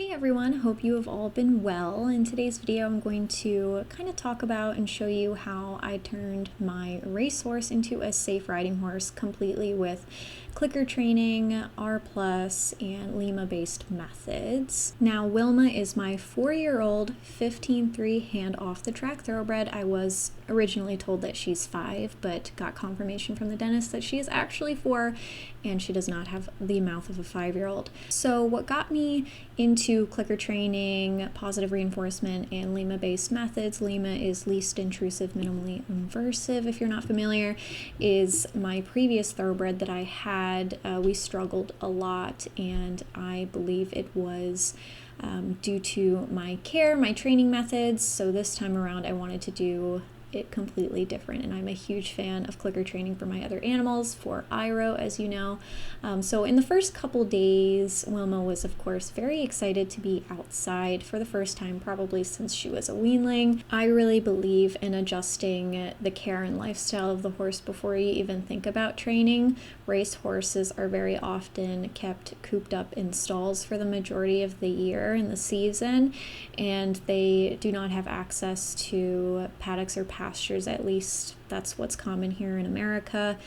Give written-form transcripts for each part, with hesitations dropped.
Hey everyone, hope you have all been well. In today's video, I'm going to kind of talk about and show you how I turned my racehorse into a safe riding horse completely with clicker training, R+, and Lima-based methods. Now, Wilma is my 4-year-old 15-3 hand off the track thoroughbred. I was originally told that she's 5, but got confirmation from the dentist that she is actually 4, and she does not have the mouth of a 5-year-old. So what got me into clicker training, positive reinforcement, and Lima-based methods — Lima is least intrusive, minimally invasive, if you're not familiar — is my previous thoroughbred that I had. We struggled a lot, and I believe it was due to my care, my training methods. So this time around, I wanted to do it completely different, and I'm a huge fan of clicker training for my other animals, for Iro, as you know. So in the first couple days, Wilma was of course very excited to be outside for the first time probably since she was a weanling. I really believe in adjusting the care and lifestyle of the horse before you even think about training. Race horses are very often kept cooped up in stalls for the majority of the year in the season, and they do not have access to paddocks or pastures. At least that's what's common here in America.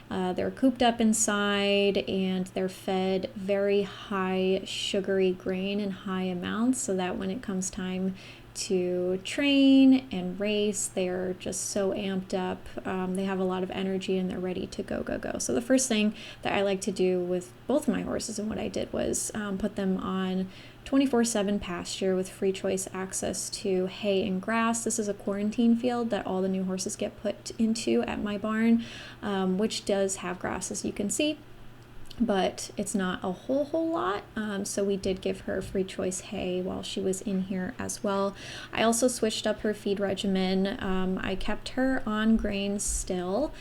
They're cooped up inside, and they're fed very high sugary grain in high amounts, so that when it comes time to train and race, they're just so amped up. They have a lot of energy and they're ready to go. So the first thing that I like to do with both of my horses, and what I did, was put them on 24/7 pasture with free choice access to hay and grass. This is a quarantine field that all the new horses get put into at my barn, which does have grass, as you can see, but it's not a whole lot. So we did give her free choice hay while she was in here as well. I also switched up her feed regimen. I kept her on grains still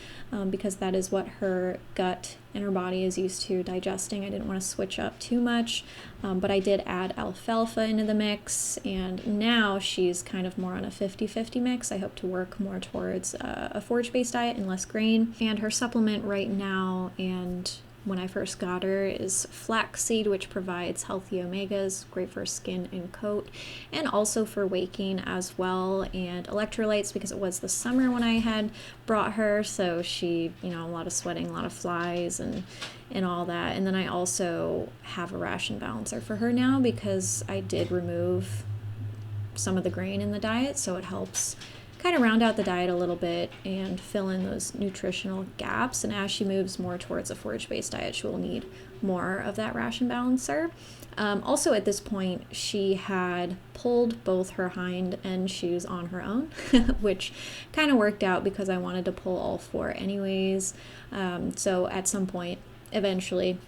because that is what her gut and her body is used to digesting. I didn't want to switch up too much, but I did add alfalfa into the mix, and now she's kind of more on a 50-50 mix. I hope to work more towards a forage-based diet and less grain. And her supplement right now, and when I first got her, is flaxseed, which provides healthy omegas, great for skin and coat, and also for waking as well, and electrolytes, because it was the summer when I had brought her, so she, a lot of sweating, a lot of flies and all that. And then I also have a ration balancer for her now because I did remove some of the grain in the diet, so it helps kind of round out the diet a little bit and fill in those nutritional gaps. And as she moves more towards a forage-based diet, she will need more of that ration balancer. Also at this point, she had pulled both her hind end shoes on her own, which kind of worked out because I wanted to pull all 4 anyways. So at some point, eventually,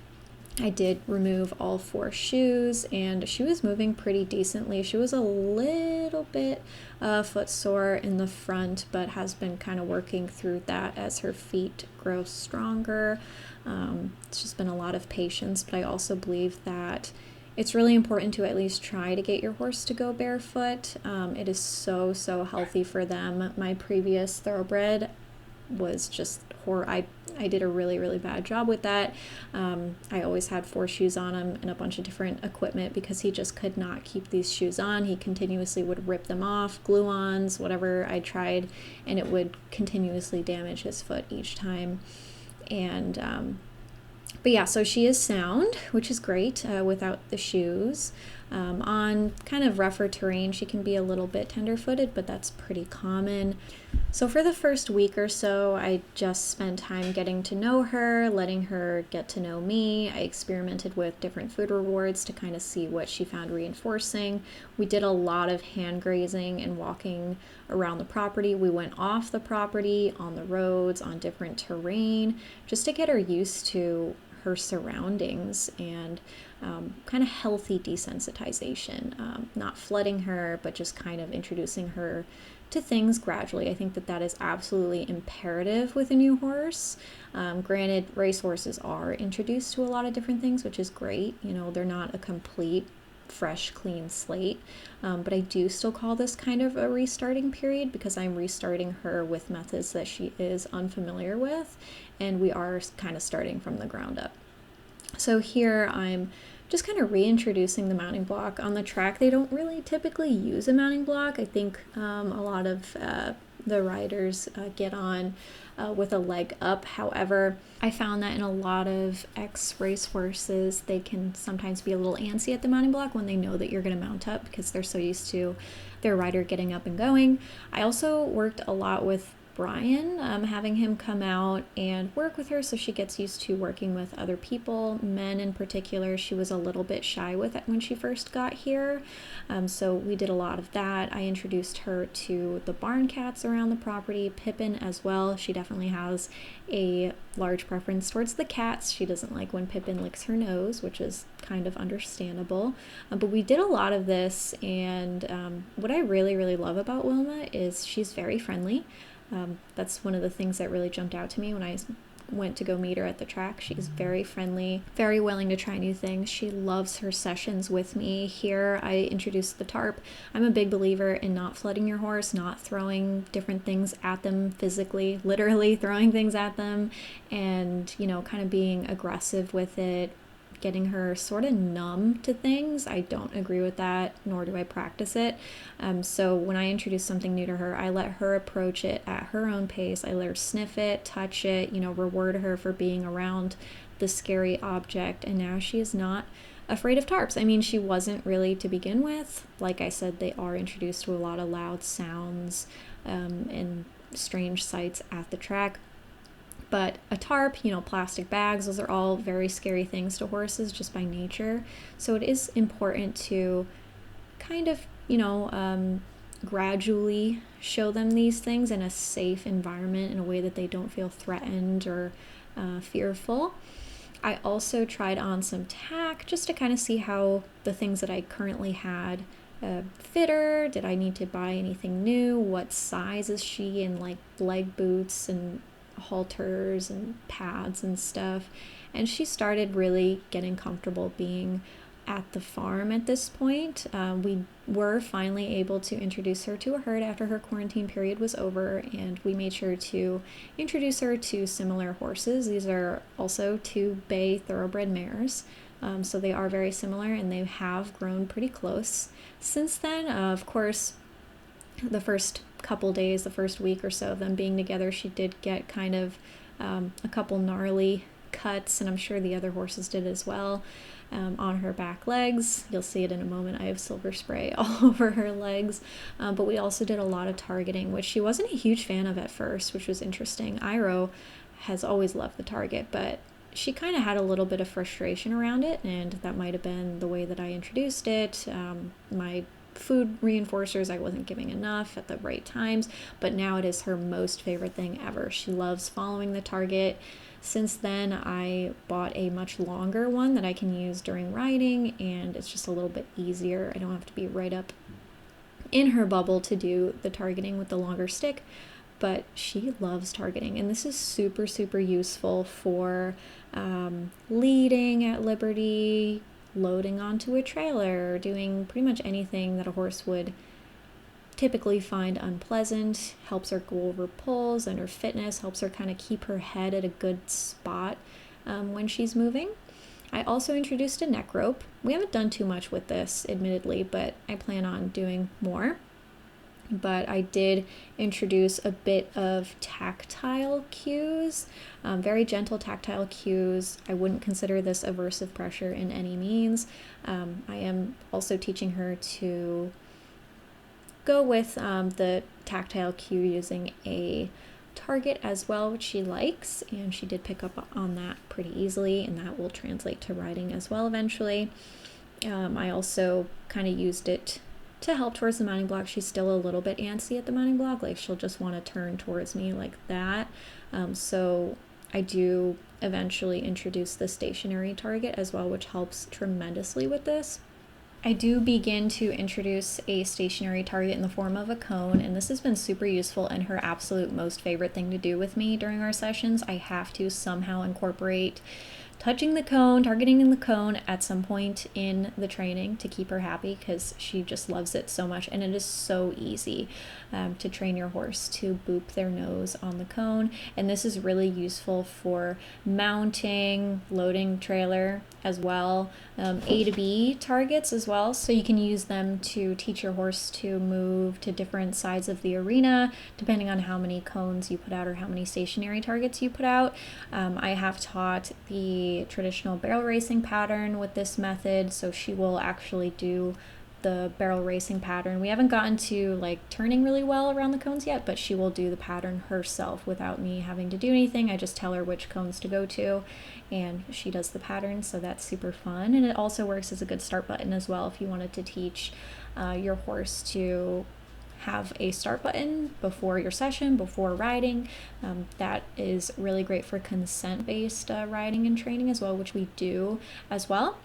I did remove all 4 shoes, and she was moving pretty decently. She was a little bit footsore in the front, but has been kind of working through that as her feet grow stronger. It's just been a lot of patience, but I also believe that it's really important to at least try to get your horse to go barefoot. It is so healthy for them. My previous thoroughbred was just horrible. I did a really bad job with that. I always had 4 shoes on him and a bunch of different equipment because he just could not keep these shoes on. He continuously would rip them off, glue-ons, whatever I tried, and it would continuously damage his foot each time. And but yeah, so she is sound, which is great without the shoes. On kind of rougher terrain, she can be a little bit tender-footed, but that's pretty common. So for the first week or so, I just spent time getting to know her, letting her get to know me. I experimented with different food rewards to kind of see what she found reinforcing. We did a lot of hand grazing and walking around the property. We went off the property, on the roads, on different terrain, just to get her used to her surroundings and kind of healthy desensitization, not flooding her, but just kind of introducing her to things gradually. I think that is absolutely imperative with a new horse. Granted, racehorses are introduced to a lot of different things, which is great. They're not a complete fresh, clean slate, but I do still call this kind of a restarting period because I'm restarting her with methods that she is unfamiliar with, and we are kind of starting from the ground up. So here I'm just kind of reintroducing the mounting block. On the track, they don't really typically use a mounting block. I think a lot of the riders get on with a leg up. However, I found that in a lot of ex-race horses, they can sometimes be a little antsy at the mounting block when they know that you're going to mount up because they're so used to their rider getting up and going. I also worked a lot with Brian, having him come out and work with her so she gets used to working with other people, men in particular. She was a little bit shy with it when she first got here, so we did a lot of that. I introduced her to the barn cats around the property, Pippin as well. She definitely has a large preference towards the cats. She doesn't like when Pippin licks her nose, which is kind of understandable, but we did a lot of this, and what I really love about Wilma is she's very friendly. That's one of the things that really jumped out to me when I went to go meet her at the track. She's very friendly, very willing to try new things. She loves her sessions with me. Here I introduced the tarp. I'm a big believer in not flooding your horse, not throwing different things at them physically, literally throwing things at them, and, you know, kind of being aggressive with it, getting her sort of numb to things. I don't agree with that, nor do I practice it. So when I introduce something new to her, I let her approach it at her own pace. I let her sniff it, touch it, you know, reward her for being around the scary object. And now she is not afraid of tarps. I mean, she wasn't really to begin with. Like I said, they are introduced to a lot of loud sounds and strange sights at the track. But a tarp, you know, plastic bags, those are all very scary things to horses just by nature. So it is important to kind of, you know, gradually show them these things in a safe environment in a way that they don't feel threatened or fearful. I also tried on some tack just to kind of see how the things that I currently had fit her. Did I need to buy anything new? What size is she in, like, leg boots and halters and pads and stuff? And she started really getting comfortable being at the farm at this point. We were finally able to introduce her to a herd after her quarantine period was over, and we made sure to introduce her to similar horses. These are also 2 bay thoroughbred mares, so they are very similar, and they have grown pretty close since then. Of course, the first couple days, the first week or so of them being together, she did get kind of a couple gnarly cuts, and I'm sure the other horses did as well, on her back legs. You'll see it in a moment. I have silver spray all over her legs, but we also did a lot of targeting, which she wasn't a huge fan of at first, which was interesting. Iro has always loved the target, but she kind of had a little bit of frustration around it, and that might have been the way that I introduced it. My food reinforcers, I wasn't giving enough at the right times, but now it is her most favorite thing ever. She loves following the target. Since then, I bought a much longer one that I can use during riding, and it's just a little bit easier. I don't have to be right up in her bubble to do the targeting with the longer stick, but she loves targeting, and this is super useful for leading at liberty, loading onto a trailer, doing pretty much anything that a horse would typically find unpleasant. Helps her go over pulls, and her fitness helps her kind of keep her head at a good spot when she's moving. I also introduced a neck rope. We haven't done too much with this, admittedly, but I plan on doing more. But I did introduce a bit of tactile cues, very gentle tactile cues. I wouldn't consider this aversive pressure in any means. I am also teaching her to go with the tactile cue using a target as well, which she likes, and she did pick up on that pretty easily, and that will translate to riding as well eventually. I also kind of used it to help towards the mounting block. She's still a little bit antsy at the mounting block, like she'll just want to turn towards me like that. So I do eventually introduce the stationary target as well, which helps tremendously with this. I do begin to introduce a stationary target in the form of a cone, and this has been super useful and her absolute most favorite thing to do with me during our sessions. I have to somehow incorporate touching the cone, targeting in the cone at some point in the training to keep her happy, because she just loves it so much, and it is so easy to train your horse to boop their nose on the cone. And this is really useful for mounting, loading trailer, as well, A to B targets as well, so you can use them to teach your horse to move to different sides of the arena depending on how many cones you put out or how many stationary targets you put out. I have taught the traditional barrel racing pattern with this method, so she will actually do the barrel racing pattern. We haven't gotten to like turning really well around the cones yet, but she will do the pattern herself without me having to do anything. I just tell her which cones to go to and she does the pattern, so that's super fun. And it also works as a good start button as well if you wanted to teach your horse to have a start button before your session, before riding. That is really great for consent-based riding and training as well, which we do as well.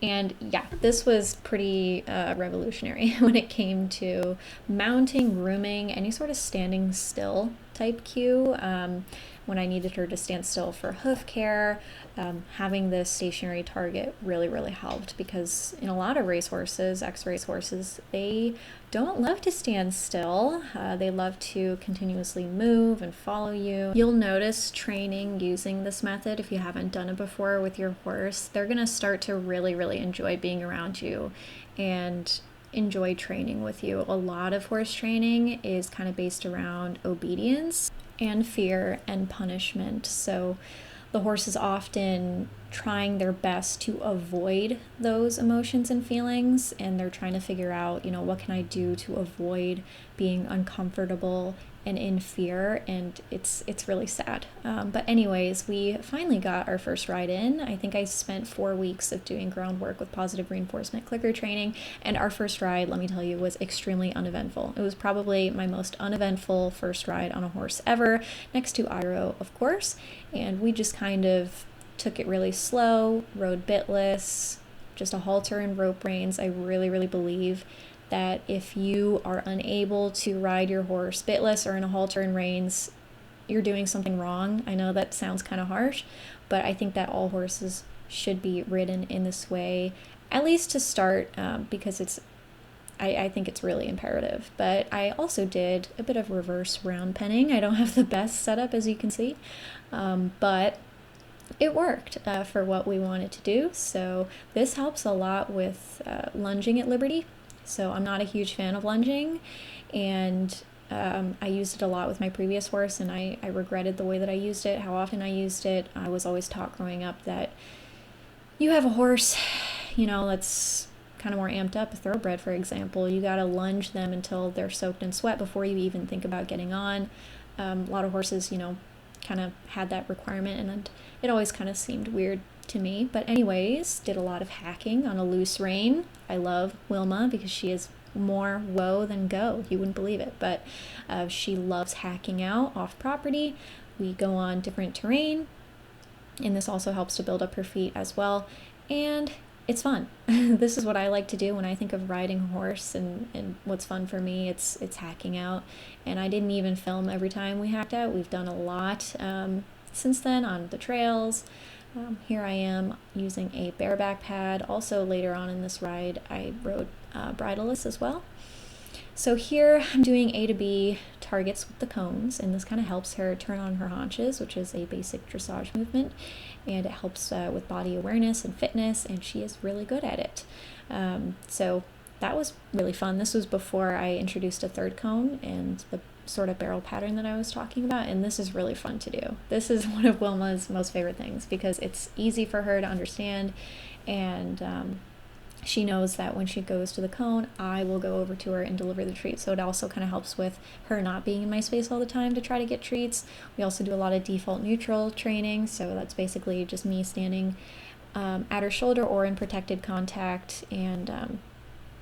And yeah, this was pretty revolutionary when it came to mounting, grooming, any sort of standing still type cue. When I needed her to stand still for hoof care, having this stationary target really helped, because in a lot of racehorses, ex-racehorses, they don't love to stand still. They love to continuously move and follow you. You'll notice training using this method, if you haven't done it before with your horse, they're gonna start to really enjoy being around you and enjoy training with you. A lot of horse training is kind of based around obedience and fear and punishment. So the horse is often trying their best to avoid those emotions and feelings, and they're trying to figure out, what can I do to avoid being uncomfortable and in fear, and it's really sad. But anyways, we finally got our first ride in. I think I spent 4 weeks of doing groundwork with positive reinforcement clicker training, and our first ride, let me tell you, was extremely uneventful. It was probably my most uneventful first ride on a horse ever, next to Iro, of course, and we just kind of took it really slow, rode bitless, just a halter and rope reins. I really believe that if you are unable to ride your horse bitless or in a halter and reins, you're doing something wrong. I know that sounds kind of harsh, but I think that all horses should be ridden in this way, at least to start, because I think it's really imperative. But I also did a bit of reverse round penning. I don't have the best setup, as you can see, but it worked for what we wanted to do. So this helps a lot with lunging at liberty. So I'm not a huge fan of lunging, and I used it a lot with my previous horse, and I regretted the way that I used it, how often I used it. I was always taught growing up that you have a horse, that's kind of more amped up, a thoroughbred, for example, you got to lunge them until they're soaked in sweat before you even think about getting on. A lot of horses, kind of had that requirement, and it always kind of seemed weird to me. But anyways, did a lot of hacking on a loose rein. I love Wilma because she is more whoa than go. You wouldn't believe it, but she loves hacking out off property. We go on different terrain, and this also helps to build up her feet as well, and it's fun. This is what I like to do when I think of riding a horse, and what's fun for me, it's hacking out. And I didn't even film every time we hacked out. We've done a lot since then on the trails. Here I am using a bareback pad. Also later on in this ride, I rode bridleless as well. So here I'm doing A to B targets with the cones, and this kind of helps her turn on her haunches, which is a basic dressage movement, and it helps with body awareness and fitness, and she is really good at it. So that was really fun. This was before I introduced a third cone and the sort of barrel pattern that I was talking about, and this is really fun to do. This is one of Wilma's most favorite things because it's easy for her to understand, and she knows that when she goes to the cone, I will go over to her and deliver the treat. So it also kind of helps with her not being in my space all the time to try to get treats. We also do a lot of default neutral training, so that's basically just me standing at her shoulder or in protected contact, and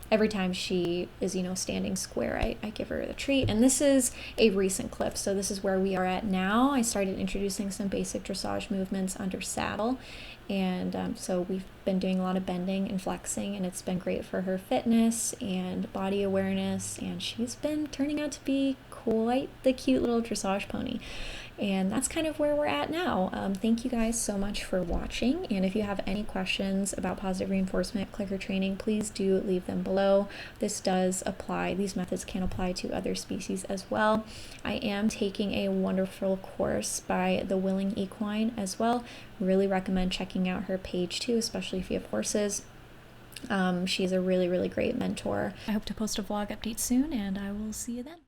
every time she is, standing square, I give her the treat. And this is a recent clip, so this is where we are at now. I started introducing some basic dressage movements under saddle, and so we've been doing a lot of bending and flexing, and it's been great for her fitness and body awareness, and she's been turning out to be quite the cute little dressage pony. And that's kind of where we're at now. Thank you guys so much for watching. And if you have any questions about positive reinforcement clicker training, please do leave them below. This does apply, these methods can apply to other species as well. I am taking a wonderful course by the Willing Equine as well. Really recommend checking out her page too, especially if you have horses. She's a really, really great mentor. I hope to post a vlog update soon, and I will see you then.